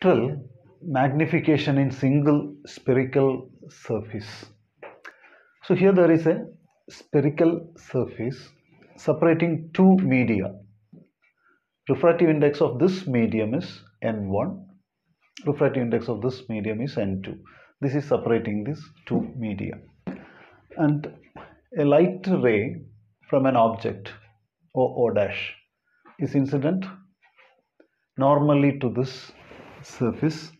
spectral magnification in single spherical surface. So here there is a spherical surface separating two media. Refractive index of this medium is N1. Refractive index of this medium is N2. This is separating these two media. And a light ray from an object O dash is incident normally to this surface.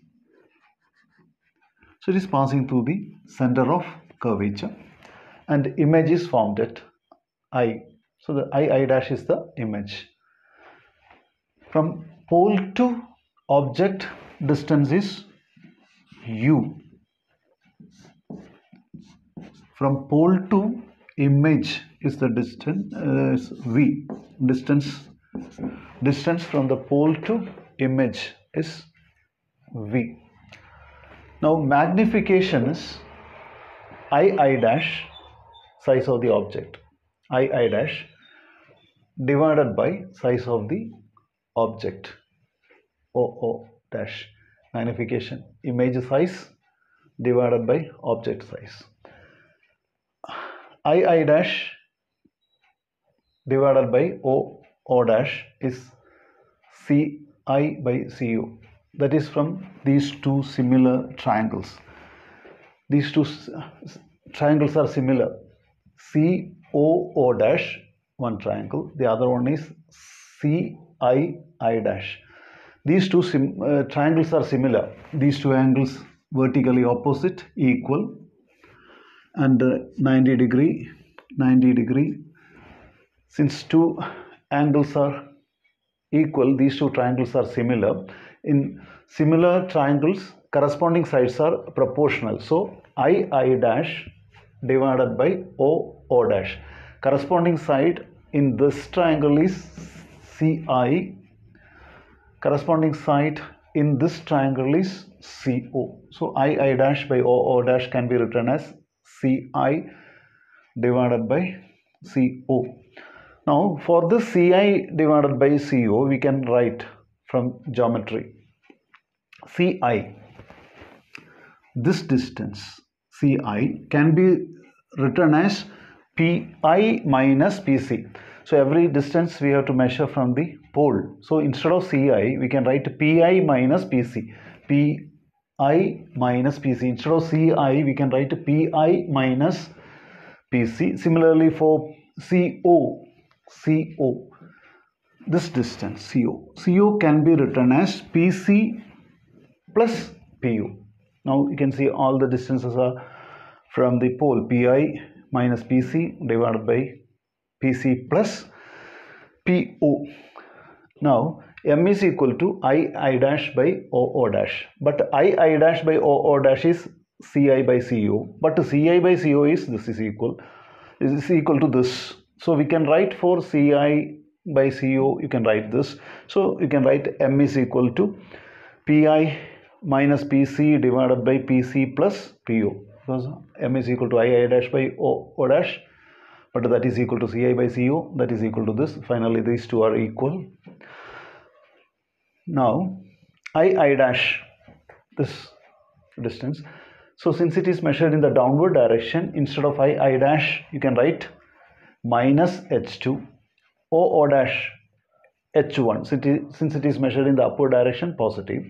So it is passing through the center of curvature and image is formed at I. So the I dash is the image. From pole to object distance is U. From pole to image is the distance V. Distance from the pole to image is V. Now magnification is I dash, size of the object, I dash divided by size of the object, O dash. Magnification, image size divided by object size. I dash divided by O dash is Ci by Cu. That is from these two similar triangles. These two triangles are similar. COO dash, one triangle. The other one is CII dash. These two triangles are similar. These two angles vertically opposite, equal, and 90 degree. Since two angles are equal, these two triangles are similar. In similar triangles, corresponding sides are proportional. So I dash divided by O dash. Corresponding side in this triangle is CI. Corresponding side in this triangle is CO. So I dash by O dash can be written as CI divided by CO. Now for this CI divided by CO, we can write from geometry. CI, this distance CI can be written as PI minus PC. So every distance we have to measure from the pole. So instead of CI, we can write PI minus PC. PI minus PC. Instead of CI, we can write PI minus PC. Similarly for CO, this distance CO can be written as PC plus PU. Now you can see all the distances are from the pole. PI minus PC divided by PC plus PO. Now M is equal to I dash by O dash. But I dash by O dash is CI by CO. But CI by CO is equal to this. So we can write for CI by CO, you can write this. So you can write M is equal to PI minus PC divided by PC plus PO. Because M is equal to I dash by O dash. But that is equal to CI by CO, that is equal to this. Finally, these two are equal. Now, I dash, this distance. So since it is measured in the downward direction, instead of I dash, you can write minus H2, O dash H1. Since it is measured in the upward direction, positive.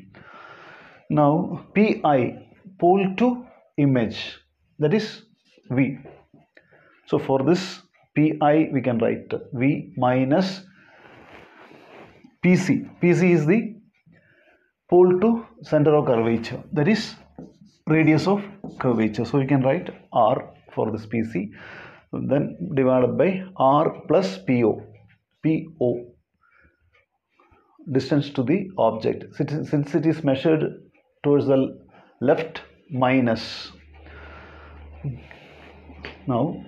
Now, PI, pole to image, that is V. So for this PI, we can write V minus PC. PC is the pole to center of curvature, that is radius of curvature. So you can write R for this PC, then divided by R plus PO. Distance to the object. Since it is measured towards the left, minus. Now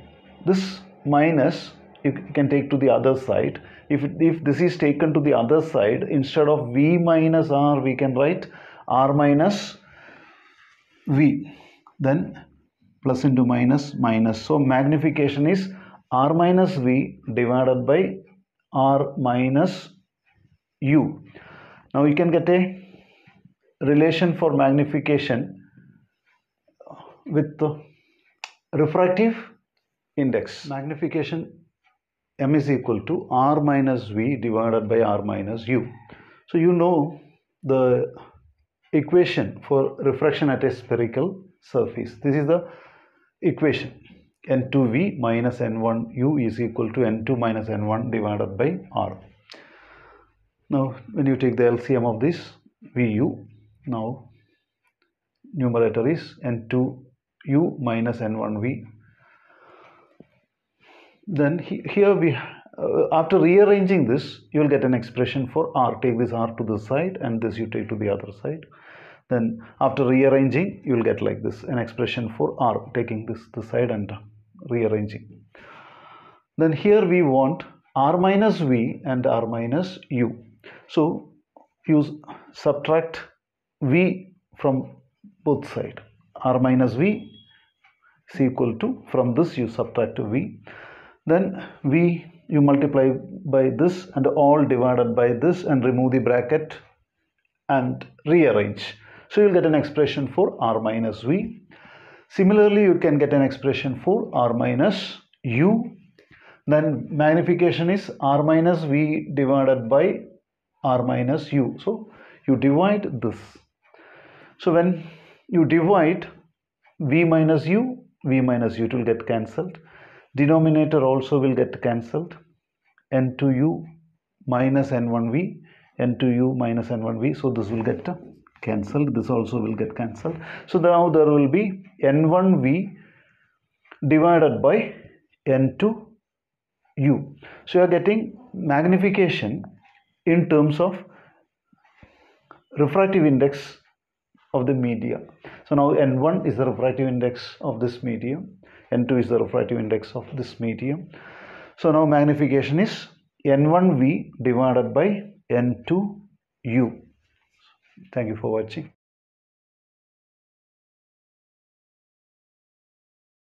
this minus you can take to the other side. If this is taken to the other side, instead of V minus R, we can write R minus V. Then plus into minus, minus. So magnification is R minus V divided by R minus U. Now you can get a relation for magnification with the refractive index. Magnification m is equal to r minus v divided by r minus u. So you know the equation for refraction at a spherical surface. This is the equation. N2v minus N1u is equal to N2 minus N1 divided by r. Now when you take the LCM of this, Vu, now numerator is N2u minus N1v. Then here we after rearranging this, you will get an expression for r. Take this r to the side and this you take to the other side. Then after rearranging, you will get like this, an expression for r, taking this side and rearranging. Then here we want r minus v and r minus u. So you subtract v from both sides. R minus v is equal to, from this you subtract v. Then v you multiply by this and all divided by this and remove the bracket and rearrange. So you'll get an expression for r minus v. Similarly, you can get an expression for r minus u. Then magnification is r minus v divided by r minus u. So you divide this. So when you divide v minus u it will get cancelled. Denominator also will get cancelled. N2u minus N1v, N2u minus N1v. So this will get cancelled. This also will get cancelled. So now there will be N1v divided by N2u. So you are getting magnification in terms of refractive index of the media. So now N1 is the refractive index of this medium. N2 is the refractive index of this medium. So now magnification is N1v divided by N2u. Thank you for watching.